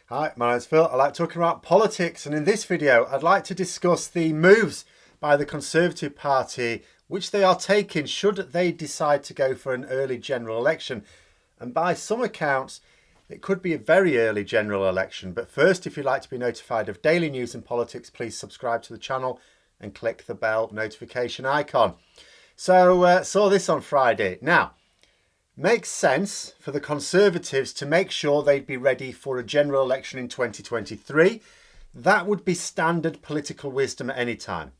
Hi, my name's Phil. I like talking about politics, and in this video I'd like to discuss the moves by the Conservative Party which they are taking should they decide to go for an early general election. And by some accounts it could be a very early general election. But first, if you'd like to be notified of daily news and politics, please subscribe to the channel and click the bell notification icon. So saw this on Friday. Now, makes sense for the Conservatives to make sure they'd be ready for a general election in 2023. That would be standard political wisdom at any time.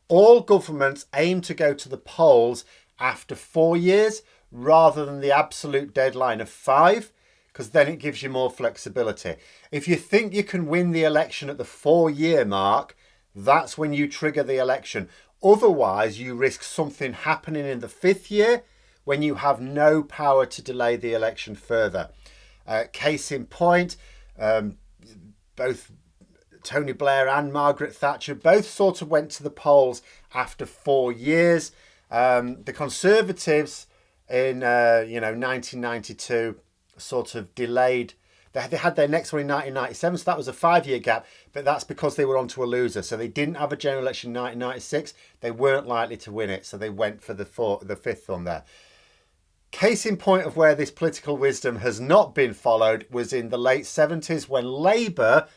All governments aim to go to the polls after 4 years rather than the absolute deadline of 5, because then it gives you more flexibility. If you think you can win the election at the 4-year mark, that's when you trigger the election. Otherwise, you risk something happening in the 5th year when you have no power to delay the election further. Case in point, both Tony Blair and Margaret Thatcher both sort of went to the polls after 4 years. The Conservatives in 1992 sort of delayed. They had their next one in 1997, so that was a 5-year gap, but that's because they were onto a loser. So they didn't have a general election in 1996. They weren't likely to win it, so they went for the 5th one there. Case in point of where this political wisdom has not been followed was in the late 70s when Labour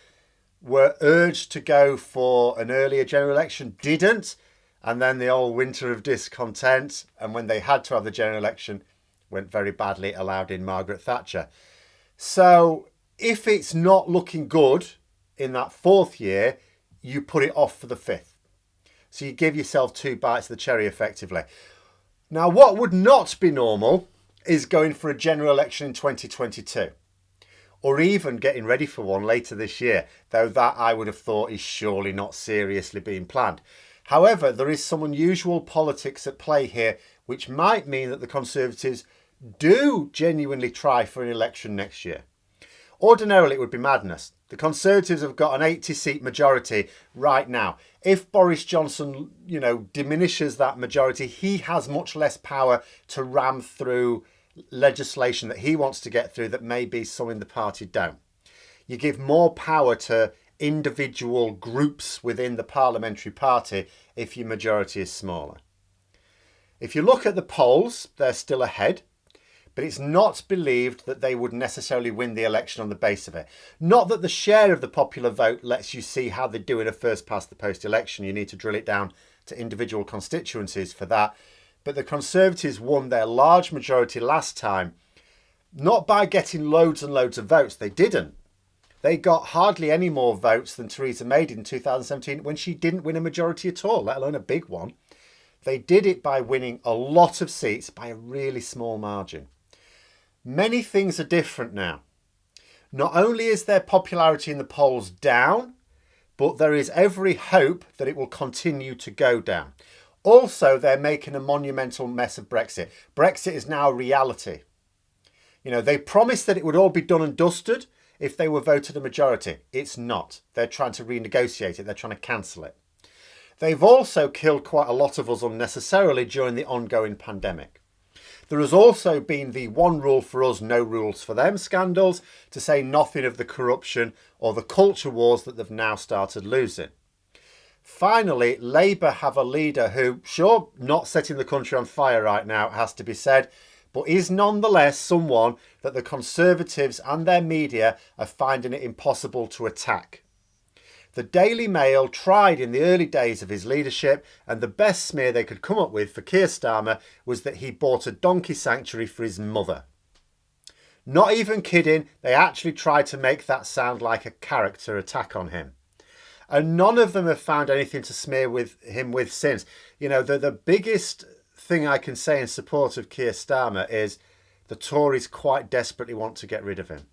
were urged to go for an earlier general election, didn't, and then the old winter of discontent, and when they had to have the general election, went very badly, allowed in Margaret Thatcher. So if it's not looking good in that 4th year, you put it off for the 5th. So you give yourself 2 bites of the cherry effectively. Now, what would not be normal is going for a general election in 2022, or even getting ready for one later this year, though that I would have thought is surely not seriously being planned. However, there is some unusual politics at play here, which might mean that the Conservatives do genuinely try for an election next year. Ordinarily, it would be madness. The Conservatives have got an 80-seat majority right now. If Boris Johnson, diminishes that majority, he has much less power to ram through legislation that he wants to get through that maybe some in the party don't. You give more power to individual groups within the parliamentary party if your majority is smaller. If you look at the polls, they're still ahead. But it's not believed that they would necessarily win the election on the base of it. Not that the share of the popular vote lets you see how they do in a first past the post election. You need to drill it down to individual constituencies for that. But the Conservatives won their large majority last time, not by getting loads and loads of votes. They didn't. They got hardly any more votes than Theresa May did in 2017 when she didn't win a majority at all, let alone a big one. They did it by winning a lot of seats by a really small margin. Many things are different now. Not only is their popularity in the polls down, but there is every hope that it will continue to go down. Also, they're making a monumental mess of Brexit. Brexit is now a reality. They promised that it would all be done and dusted if they were voted a majority. It's not. They're trying to renegotiate it. They're trying to cancel it. They've also killed quite a lot of us unnecessarily during the ongoing pandemic. There has also been the one rule for us, no rules for them scandals, to say nothing of the corruption or the culture wars that they've now started losing. Finally, Labour have a leader who, sure, not setting the country on fire right now, it has to be said, but is nonetheless someone that the Conservatives and their media are finding it impossible to attack. The Daily Mail tried in the early days of his leadership, and the best smear they could come up with for Keir Starmer was that he bought a donkey sanctuary for his mother. Not even kidding, they actually tried to make that sound like a character attack on him. And none of them have found anything to smear with him with since. The biggest thing I can say in support of Keir Starmer is the Tories quite desperately want to get rid of him.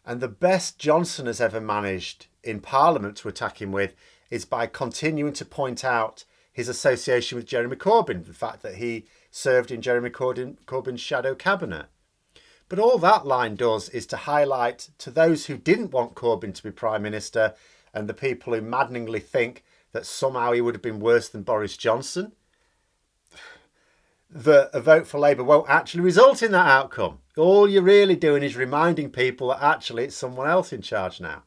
And the best Johnson has ever managed in Parliament to attack him with is by continuing to point out his association with Jeremy Corbyn, the fact that he served in Jeremy Corbyn's shadow cabinet. But all that line does is to highlight to those who didn't want Corbyn to be Prime Minister and the people who maddeningly think that somehow he would have been worse than Boris Johnson, that a vote for Labour won't actually result in that outcome. All you're really doing is reminding people that actually it's someone else in charge now.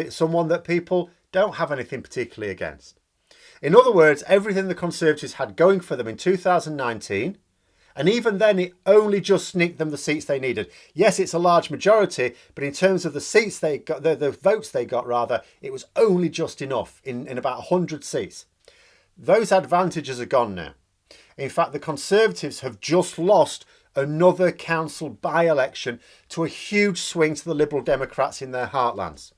Someone that people don't have anything particularly against. In other words, everything the Conservatives had going for them in 2019, and even then it only just sneaked them the seats they needed. Yes, it's a large majority, but in terms of the seats they got, the votes they got rather, it was only just enough in about 100 seats. Those advantages are gone now. In fact, the Conservatives have just lost another council by-election to a huge swing to the Liberal Democrats in their heartlands.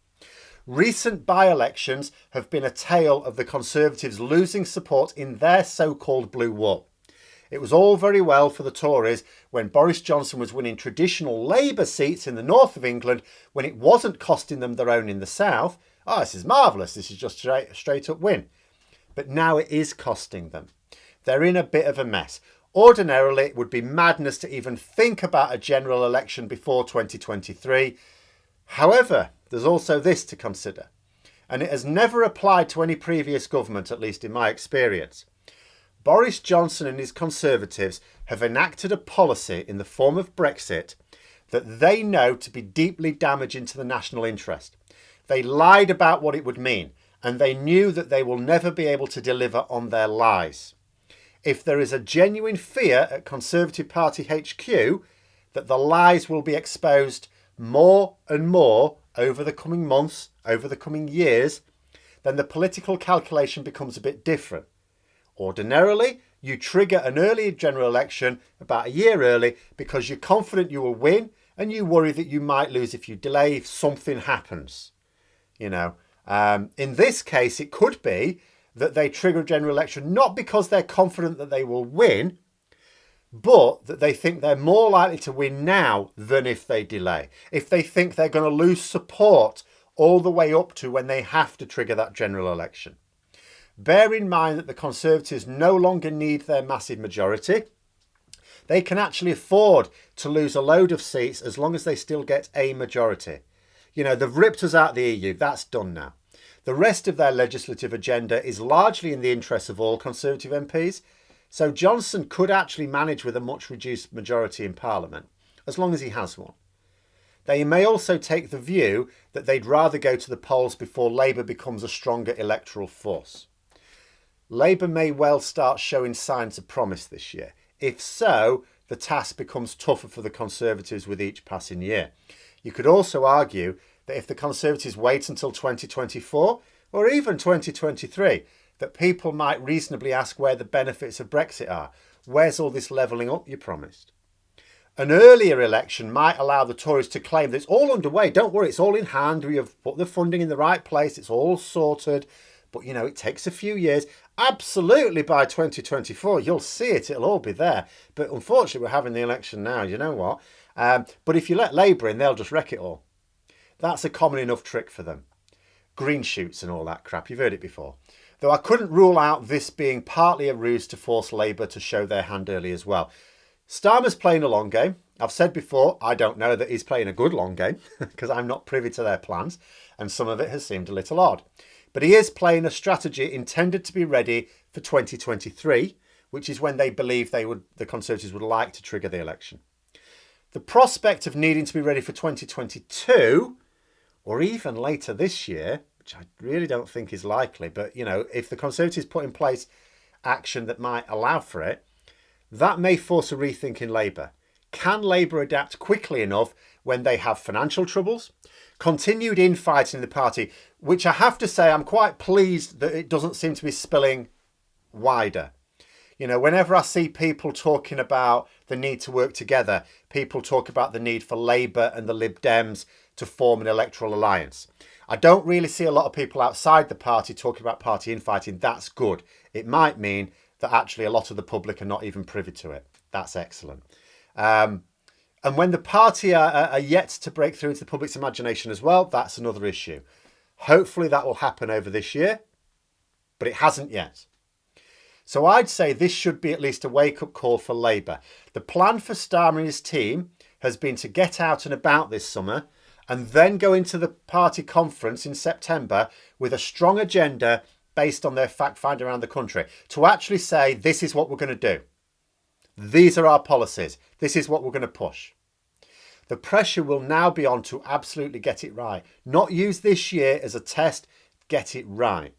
Recent by-elections have been a tale of the Conservatives losing support in their so-called blue wall. It was all very well for the Tories when Boris Johnson was winning traditional Labour seats in the north of England when it wasn't costing them their own in the south. Oh, this is marvellous. This is just a straight up win. But now it is costing them. They're in a bit of a mess. Ordinarily, it would be madness to even think about a general election before 2023. However, there's also this to consider, and it has never applied to any previous government, at least in my experience. Boris Johnson and his Conservatives have enacted a policy in the form of Brexit that they know to be deeply damaging to the national interest. They lied about what it would mean, and they knew that they will never be able to deliver on their lies. If there is a genuine fear at Conservative Party HQ that the lies will be exposed more and more over the coming months, over the coming years, then the political calculation becomes a bit different. Ordinarily, you trigger an early general election about a year early because you're confident you will win and you worry that you might lose if you delay, if something happens. In this case, it could be that they trigger a general election not because they're confident that they will win, but that they think they're more likely to win now than if they delay. If they think they're going to lose support all the way up to when they have to trigger that general election. Bear in mind that the Conservatives no longer need their massive majority. They can actually afford to lose a load of seats as long as they still get a majority. They've ripped us out of the EU. That's done now. The rest of their legislative agenda is largely in the interests of all Conservative MPs. So Johnson could actually manage with a much reduced majority in Parliament, as long as he has one. They may also take the view that they'd rather go to the polls before Labour becomes a stronger electoral force. Labour may well start showing signs of promise this year. If so, the task becomes tougher for the Conservatives with each passing year. You could also argue that if the Conservatives wait until 2024 or even 2023, that people might reasonably ask where the benefits of Brexit are. Where's all this levelling up you promised? An earlier election might allow the Tories to claim that it's all underway. Don't worry, it's all in hand. We have put the funding in the right place. It's all sorted. But, it takes a few years. Absolutely, by 2024, you'll see it. It'll all be there. But unfortunately, we're having the election now. You know what? But if you let Labour in, they'll just wreck it all. That's a common enough trick for them. Green shoots and all that crap. You've heard it before. Though I couldn't rule out this being partly a ruse to force Labour to show their hand early as well. Starmer's playing a long game. I've said before, I don't know that he's playing a good long game because I'm not privy to their plans and some of it has seemed a little odd. But he is playing a strategy intended to be ready for 2023, which is when they believe the Conservatives would like to trigger the election. The prospect of needing to be ready for 2022 or even later this year, which I really don't think is likely, but if the Conservatives put in place action that might allow for it, that may force a rethink in Labour. Can Labour adapt quickly enough when they have financial troubles? Continued infighting in the party, which I have to say I'm quite pleased that it doesn't seem to be spilling wider. Whenever I see people talking about the need to work together, people talk about the need for Labour and the Lib Dems to form an electoral alliance. I don't really see a lot of people outside the party talking about party infighting. That's good. It might mean that actually a lot of the public are not even privy to it. That's excellent. And when the party are yet to break through into the public's imagination as well, that's another issue. Hopefully that will happen over this year, but it hasn't yet. So I'd say this should be at least a wake-up call for Labour. The plan for Starmer and his team has been to get out and about this summer and then go into the party conference in September with a strong agenda based on their fact-find around the country to actually say, this is what we're going to do. These are our policies. This is what we're going to push. The pressure will now be on to absolutely get it right. Not use this year as a test, get it right.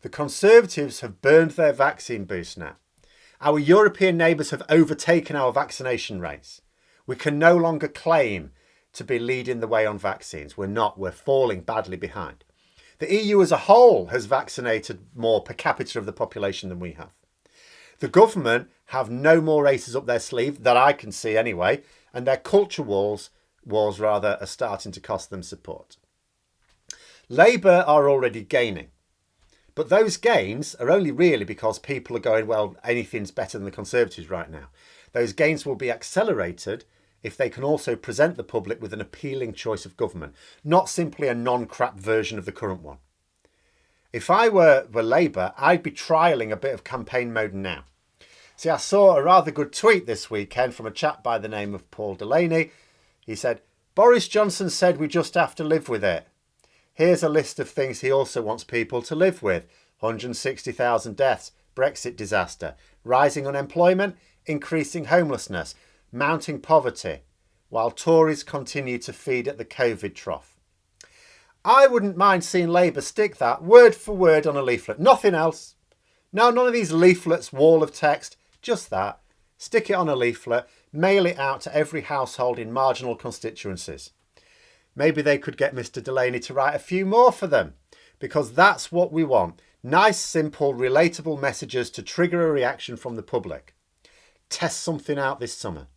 The Conservatives have burned their vaccine boost now. Our European neighbours have overtaken our vaccination rates. We can no longer claim to be leading the way on vaccines. We're not. We're falling badly behind. The EU as a whole has vaccinated more per capita of the population than we have. The government have no more aces up their sleeve, that I can see anyway, and their culture wars are starting to cost them support. Labour are already gaining. But those gains are only really because people are going, well, anything's better than the Conservatives right now. Those gains will be accelerated if they can also present the public with an appealing choice of government, not simply a non-crap version of the current one. If I were Labour, I'd be trialling a bit of campaign mode now. See, I saw a rather good tweet this weekend from a chap by the name of Paul Delaney. He said, Boris Johnson said we just have to live with it. Here's a list of things he also wants people to live with. 160,000 deaths, Brexit disaster, rising unemployment, increasing homelessness, mounting poverty, while Tories continue to feed at the COVID trough. I wouldn't mind seeing Labour stick that word for word on a leaflet. Nothing else. No, none of these leaflets, wall of text, just that. Stick it on a leaflet, mail it out to every household in marginal constituencies. Maybe they could get Mr. Delaney to write a few more for them, because that's what we want. Nice, simple, relatable messages to trigger a reaction from the public. Test something out this summer.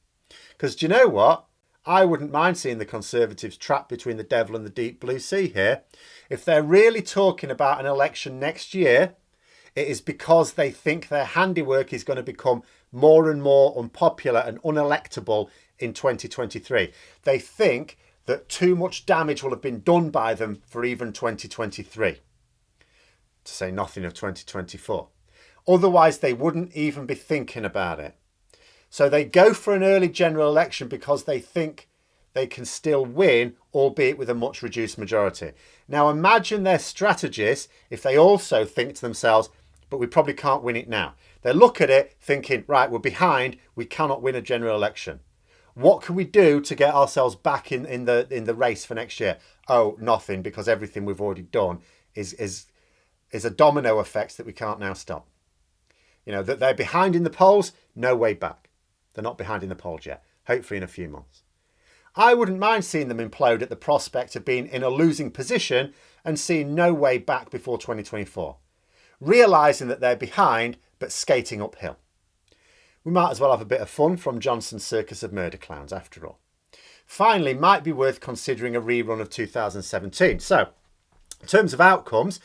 Because do you know what? I wouldn't mind seeing the Conservatives trapped between the devil and the deep blue sea here. If they're really talking about an election next year, it is because they think their handiwork is going to become more and more unpopular and unelectable in 2023. They think that too much damage will have been done by them for even 2023, to say nothing of 2024. Otherwise, they wouldn't even be thinking about it. So they go for an early general election because they think they can still win, albeit with a much reduced majority. Now imagine their strategists if they also think to themselves, but we probably can't win it now. They look at it thinking, right, we're behind, we cannot win a general election. What can we do to get ourselves back in the race for next year? Oh, nothing, because everything we've already done is a domino effect that we can't now stop. You know, that they're behind in the polls, no way back. They're not behind in the polls yet, hopefully in a few months. I wouldn't mind seeing them implode at the prospect of being in a losing position and seeing no way back before 2024. Realising that they're behind, but skating uphill. We might as well have a bit of fun from Johnson's circus of murder clowns after all. Finally, might be worth considering a rerun of 2017. So, in terms of outcomes,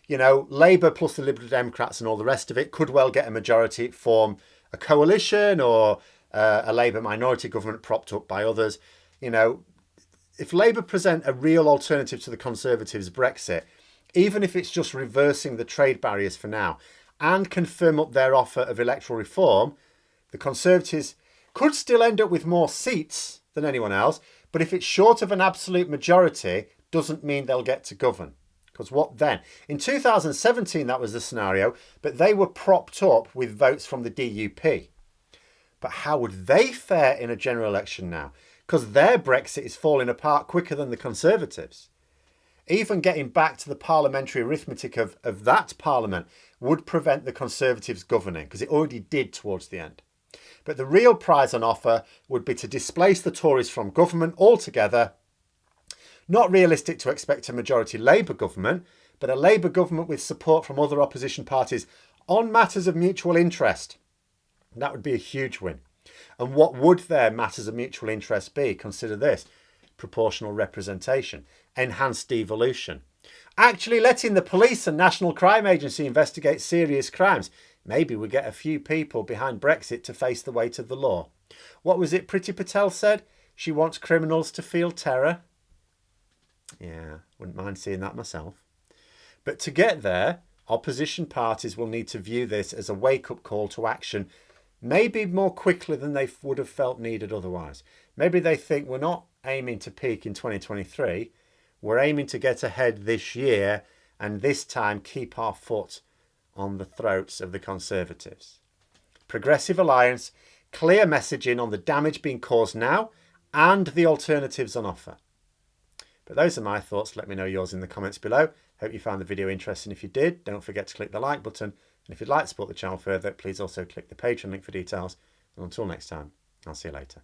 you know, Labour plus the Liberal Democrats and all the rest of it could well get a majority, form a coalition or a Labour minority government propped up by others. You know, if Labour present a real alternative to the Conservatives' Brexit, even if it's just reversing the trade barriers for now and can firm up their offer of electoral reform, the Conservatives could still end up with more seats than anyone else, but if it's short of an absolute majority, doesn't mean they'll get to govern. Because what then? In 2017, that was the scenario, but they were propped up with votes from the DUP. But how would they fare in a general election now? Because their Brexit is falling apart quicker than the Conservatives. Even getting back to the parliamentary arithmetic of that parliament would prevent the Conservatives governing, because it already did towards the end. But the real prize on offer would be to displace the Tories from government altogether. Not realistic to expect a majority Labour government, but a Labour government with support from other opposition parties on matters of mutual interest. That would be a huge win. And what would their matters of mutual interest be? Consider this: proportional representation, enhanced devolution, actually letting the police and National Crime Agency investigate serious crimes. Maybe we get a few people behind Brexit to face the weight of the law. What was it Priti Patel said? She wants criminals to feel terror. Yeah, wouldn't mind seeing that myself. But to get there, opposition parties will need to view this as a wake-up call to action, maybe more quickly than they would have felt needed otherwise. Maybe they think we're not aiming to peak in 2023, we're aiming to get ahead this year and this time keep our foot on the throats of the Conservatives. Progressive Alliance, clear messaging on the damage being caused now and the alternatives on offer. But those are my thoughts. Let me know yours in the comments below. Hope you found the video interesting. If you did, don't forget to click the like button. And if you'd like to support the channel further, please also click the Patreon link for details. And until next time, I'll see you later.